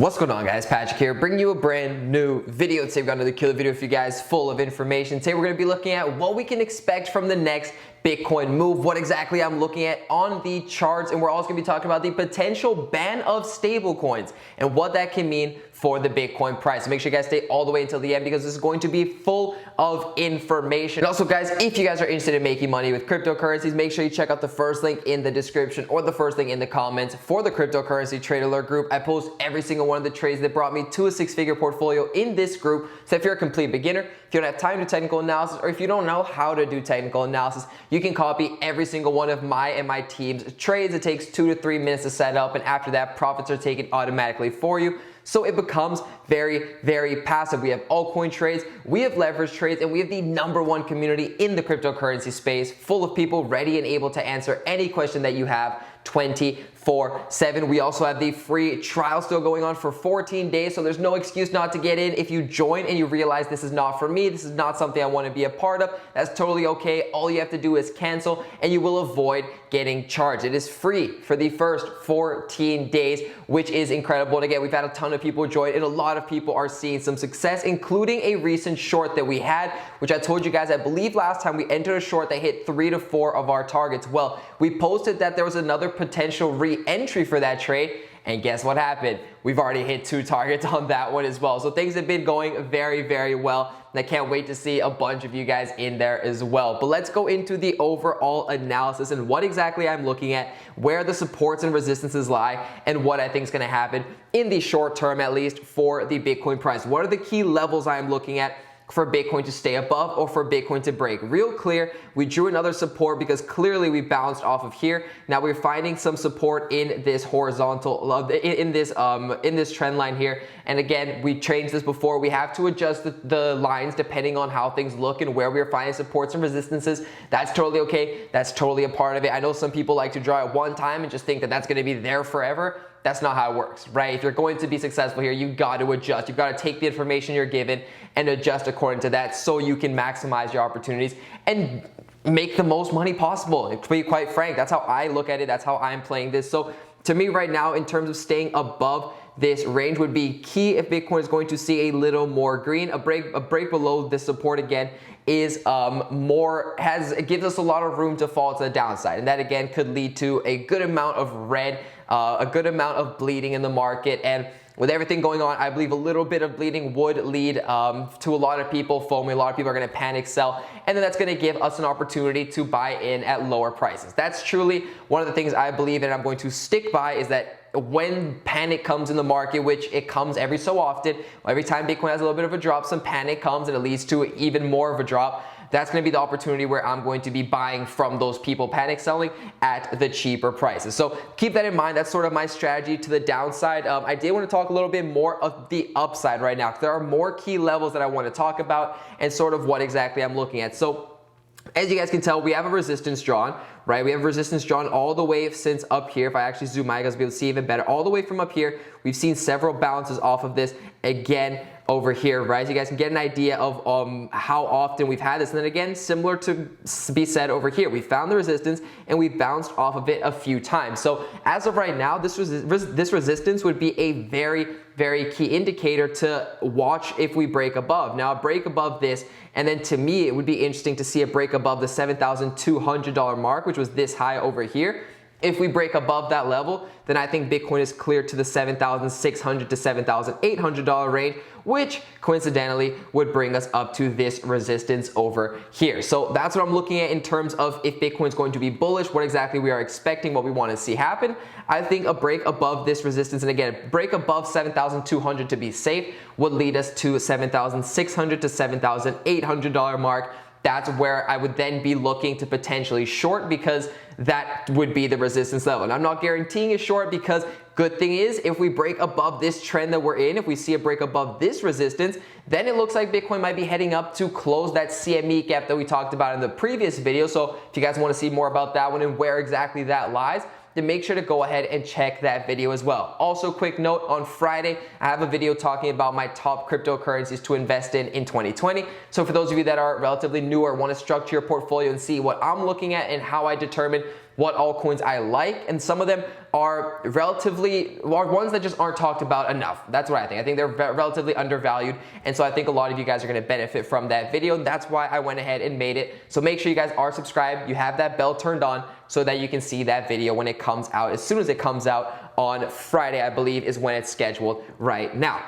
What's going on, guys? Patrick here, bringing you a brand new video. Today we've got another killer video for you guys full of information. Today we're going to be looking at what we can expect from the next Bitcoin move, what exactly I'm looking at on the charts, and we're also going to be talking about the potential ban of stablecoins and what that can mean for the Bitcoin price. So make sure you guys stay all the way until the end because this is going to be full of information. And also, guys, if you guys are interested in making money with cryptocurrencies, make sure you check out the first link in the description or the first link in the comments for the Cryptocurrency Trade Alert group. I post every single one of the trades that brought me to a six-figure portfolio in this group. So if you're a complete beginner, if you don't have time to do technical analysis, or if you don't know how to do technical analysis, you can copy every single one of my and my team's trades. It takes 2 to 3 minutes to set up, and after that, profits are taken automatically for you. So it becomes very, very passive. We have altcoin trades, we have leverage trades, and we have the #1 community in the cryptocurrency space, full of people ready and able to answer any question that you have 24/7. We also have the free trial still going on for 14 days, so there's no excuse not to get in. If you join and you realize this is not for me, this is not something I want to be a part of, that's totally okay. All you have to do is cancel and you will avoid getting charged. It is free for the first 14 days, which is incredible. And again, we've had a ton of people join and a lot of people are seeing some success, including a recent short that we had, which I told you guys, I believe last time we entered a short that hit 3 to 4 of our targets. Well, we posted that there was another potential re-entry for that trade, and guess what happened? We've already hit 2 targets on that one as well. So things have been going very, very well, and I can't wait to see a bunch of you guys in there as well. But let's go into the overall analysis and what exactly I'm looking at, where the supports and resistances lie, and what I think is going to happen in the short term, at least for the Bitcoin price. What are the key levels I'm looking at for Bitcoin to stay above or for Bitcoin to break? Real clear, we drew another support because clearly we bounced off of here. Now we're finding some support in this horizontal, in this trend line here. And again, we changed this before. We have to adjust the lines depending on how things look and where we're finding supports and resistances. That's totally okay. That's totally a part of it. I know some people like to draw it one time and just think that that's going to be there forever. That's not how it works, right? If you're going to be successful here, you've got to adjust. You've got to take the information you're given and adjust according to that so you can maximize your opportunities and make the most money possible. And to be quite frank, that's how I look at it. That's how I'm playing this. So to me right now, in terms of staying above this range would be key if Bitcoin is going to see a little more green. A break below this support again is it gives us a lot of room to fall to the downside, and that again could lead to a good amount of red, a good amount of bleeding in the market. And with everything going on, I believe a little bit of bleeding would lead to a lot of people foaming. A lot of people are going to panic sell, and then that's going to give us an opportunity to buy in at lower prices. That's truly one of the things I believe and I'm going to stick by, is that when panic comes in the market, which it comes every so often, every time Bitcoin has a little bit of a drop, some panic comes and it leads to even more of a drop. That's going to be the opportunity where I'm going to be buying from those people panic selling at the cheaper prices. So keep that in mind. That's sort of my strategy to the downside. I did want to talk a little bit more of the upside right now. There are more key levels that I want to talk about and sort of what exactly I'm looking at. So as you guys can tell, we have a resistance drawn, right? We have resistance drawn all the way since up here. If I actually zoom out, you guys will be able to see even better. All the way from up here, we've seen several bounces off of this again over here, right? So you guys can get an idea of how often we've had this. And then again, similar to be said over here, we found the resistance and we bounced off of it a few times. So as of right now, this resistance would be a very, very key indicator to watch if we break above. Now, a break above this, and then to me, it would be interesting to see a break above the $7,200 mark, which was this high over here. If we break above that level, then I think Bitcoin is clear to the $7,600 to $7,800 range, which coincidentally would bring us up to this resistance over here. So that's what I'm looking at in terms of if Bitcoin is going to be bullish, what exactly we are expecting, what we want to see happen. I think a break above this resistance, and again, break above 7,200 to be safe, would lead us to $7,600 to $7,800 mark. That's where I would then be looking to potentially short, because that would be the resistance level. And I'm not guaranteeing a short, because good thing is if we break above this trend that we're in, if we see a break above this resistance, then it looks like Bitcoin might be heading up to close that CME gap that we talked about in the previous video. So if you guys want to see more about that one and where exactly that lies, then make sure to go ahead and check that video as well. Also, quick note, on Friday, I have a video talking about my top cryptocurrencies to invest in 2020. So for those of you that are relatively new or want to structure your portfolio and see what I'm looking at and how I determine what altcoins I like, and some of them are ones that just aren't talked about enough. That's what I think. I think they're relatively undervalued, and so I think a lot of you guys are going to benefit from that video. That's why I went ahead and made it. So make sure you guys are subscribed, you have that bell turned on so that you can see that video when it comes out. As soon as it comes out on Friday, I believe, is when it's scheduled right now.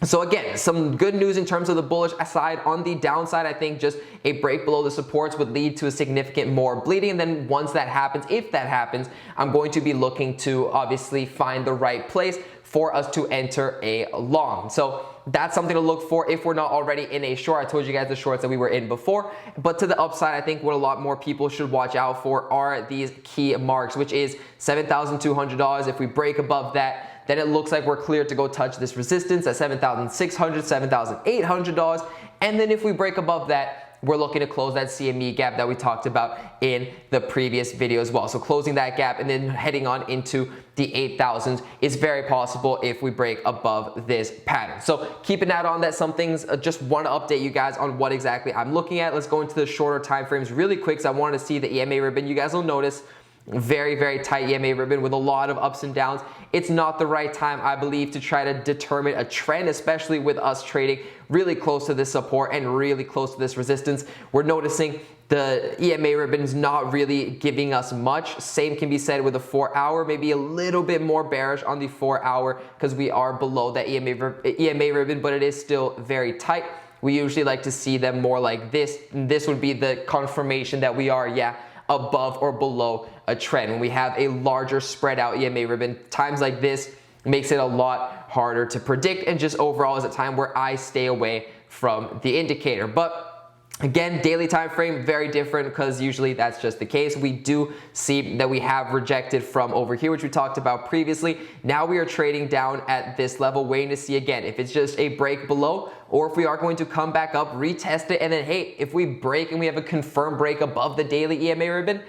So again, some good news in terms of the bullish side. On the downside, I think just a break below the supports would lead to a significant more bleeding. And then once that happens, if that happens, I'm going to be looking to obviously find the right place for us to enter a long. So that's something to look for if we're not already in a short. I told you guys the shorts that we were in before. But to the upside, I think what a lot more people should watch out for are these key marks, which is $7,200. If we break above that, then it looks like we're clear to go touch this resistance at $7,600, $7,800. And then if we break above that, we're looking to close that CME gap that we talked about in the previous video as well. So closing that gap and then heading on into the 8,000s is very possible if we break above this pattern. So keep an eye on that. Some things, just want to update you guys on what exactly I'm looking at. Let's go into the shorter time frames really quick, because I wanted to see the EMA ribbon. You guys will notice very, very tight EMA ribbon with a lot of ups and downs. It's not the right time, I believe, to try to determine a trend, especially with us trading really close to this support and really close to this resistance. We're noticing the EMA ribbon is not really giving us much. Same can be said with the 4 hour, maybe a little bit more bearish on the 4 hour because we are below that EMA ribbon, but it is still very tight. We usually like to see them more like this. And this would be the confirmation that we are, above or below a trend. When we have a larger spread out EMA ribbon, times like this makes it a lot harder to predict, and just overall is a time where I stay away from the indicator. But again, daily time frame, very different, because usually that's just the case. We do see that we have rejected from over here, which we talked about previously. Now we are trading down at this level, waiting to see again if it's just a break below, or if we are going to come back up, retest it, and then hey, if we break and we have a confirmed break above the daily EMA ribbon,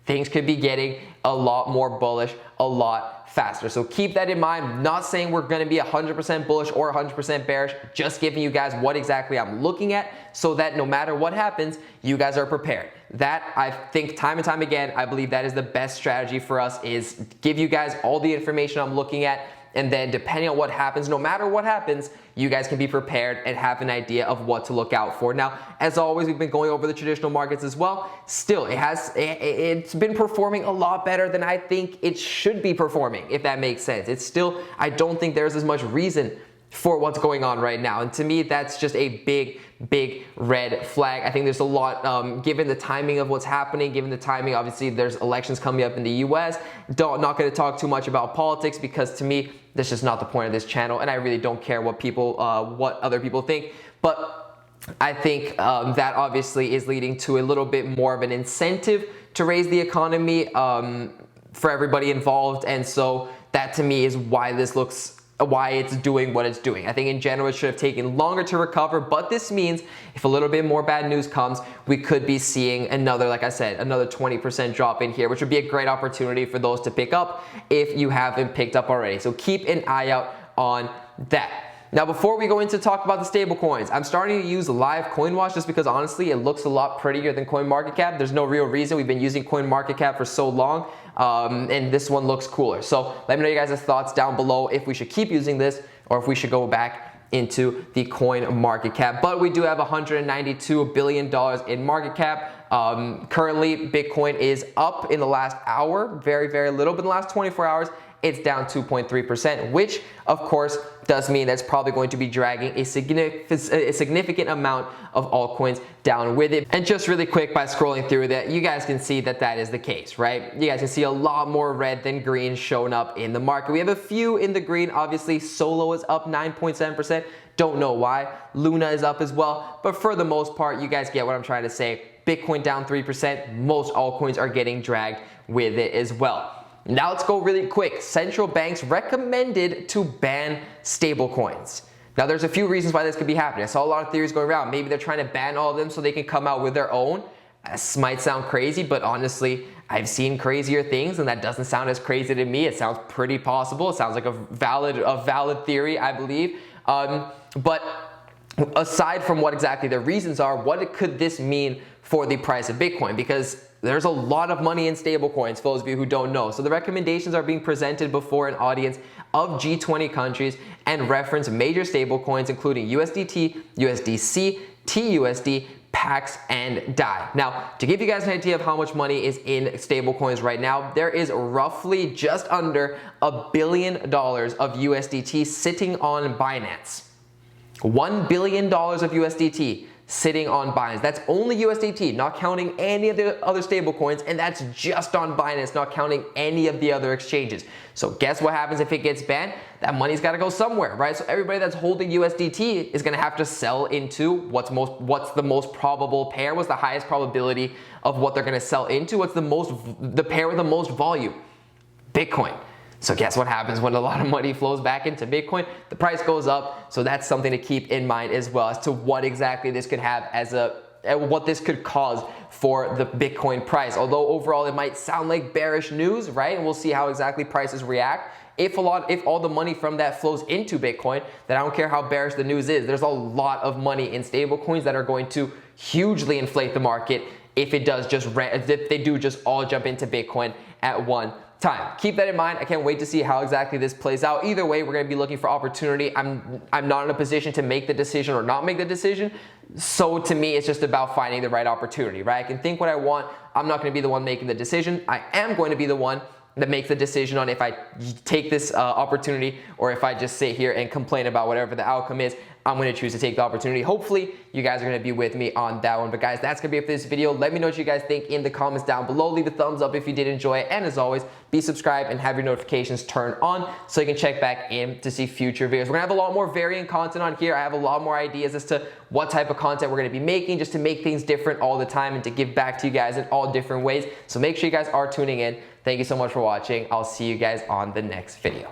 things could be getting a lot more bullish a lot faster. So keep that in mind. I'm not saying we're going to be 100% bullish or 100% bearish, just giving you guys what exactly I'm looking at so that no matter what happens, you guys are prepared. That, I think, time and time again, I believe that is the best strategy for us, is give you guys all the information I'm looking at, and then depending on what happens, no matter what happens, you guys can be prepared and have an idea of what to look out for. Now, as always, we've been going over the traditional markets as well. Still, it's been performing a lot better than I think it should be performing, if that makes sense. It's still, I don't think there's as much reason for what's going on right now. And to me, that's just a big, big red flag. I think there's a lot, given the timing of what's happening, given the timing, obviously there's elections coming up in the US. Not gonna talk too much about politics, because to me, that's just not the point of this channel. And I really don't care what other people think. But I think that obviously is leading to a little bit more of an incentive to raise the economy for everybody involved. And so that to me is why it's doing what it's doing. I think in general it should have taken longer to recover, but this means if a little bit more bad news comes, we could be seeing another, like I said, another 20% drop in here, which would be a great opportunity for those to pick up if you haven't picked up already. So keep an eye out on that. Now, before we go into talk about the stable coins, I'm starting to use live CoinWatch just because honestly, it looks a lot prettier than CoinMarketCap. There's no real reason. We've been using CoinMarketCap for so long, and this one looks cooler. So let me know you guys' thoughts down below if we should keep using this or if we should go back into the CoinMarketCap. But we do have $192 billion in market cap. Currently, Bitcoin is up in the last hour, very, very little, but in the last 24 hours, it's down 2.3%, which of course does mean that's probably going to be dragging a significant amount of altcoins down with it. And just really quick, by scrolling through that, you guys can see that that is the case, right? You guys can see a lot more red than green showing up in the market. We have a few in the green. Obviously, Solo is up 9.7%. Don't know why. Luna is up as well. But for the most part, you guys get what I'm trying to say. Bitcoin down 3%. Most altcoins are getting dragged with it as well. Now let's go really quick. Central banks recommended to ban stablecoins. Now there's a few reasons why this could be happening. I saw a lot of theories going around. Maybe they're trying to ban all of them so they can come out with their own. This might sound crazy, but honestly, I've seen crazier things, and that doesn't sound as crazy to me. It sounds pretty possible. It sounds like a valid theory, I believe. But aside from what exactly the reasons are, what could this mean for the price of Bitcoin? Because there's a lot of money in stablecoins for those of you who don't know. So the recommendations are being presented before an audience of G20 countries and reference major stablecoins including USDT, USDC, TUSD, PAX, and DAI. Now, to give you guys an idea of how much money is in stablecoins right now, there is roughly just under $1 billion of USDT sitting on Binance. $1 billion of USDT sitting on Binance. That's only USDT, not counting any of the other stablecoins, and that's just on Binance, not counting any of the other exchanges. So guess what happens if it gets banned? That money's got to go somewhere, right? So everybody that's holding USDT is going to have to sell into what's the most probable pair, what's the highest probability of what they're going to sell into, what's the pair with the most volume? Bitcoin. So guess what happens when a lot of money flows back into Bitcoin? The price goes up. So that's something to keep in mind as well as to what exactly this could have as what this could cause for the Bitcoin price. Although overall it might sound like bearish news, right? And we'll see how exactly prices react. If all the money from that flows into Bitcoin, then I don't care how bearish the news is. There's a lot of money in stablecoins that are going to hugely inflate the market if they do just all jump into Bitcoin at one time. Keep that in mind. I can't wait to see how exactly this plays out. Either way, we're going to be looking for opportunity. I'm not in a position to make the decision or not make the decision. So to me, it's just about finding the right opportunity, right? I can think what I want. I'm not going to be the one making the decision. I am going to be the one that makes the decision on if I take this opportunity or if I just sit here and complain about whatever the outcome is. I'm going to choose to take the opportunity. Hopefully, you guys are going to be with me on that one. But guys, that's going to be it for this video. Let me know what you guys think in the comments down below. Leave a thumbs up if you did enjoy it. And as always, be subscribed and have your notifications turned on so you can check back in to see future videos. We're going to have a lot more varying content on here. I have a lot more ideas as to what type of content we're going to be making just to make things different all the time and to give back to you guys in all different ways. So make sure you guys are tuning in. Thank you so much for watching. I'll see you guys on the next video.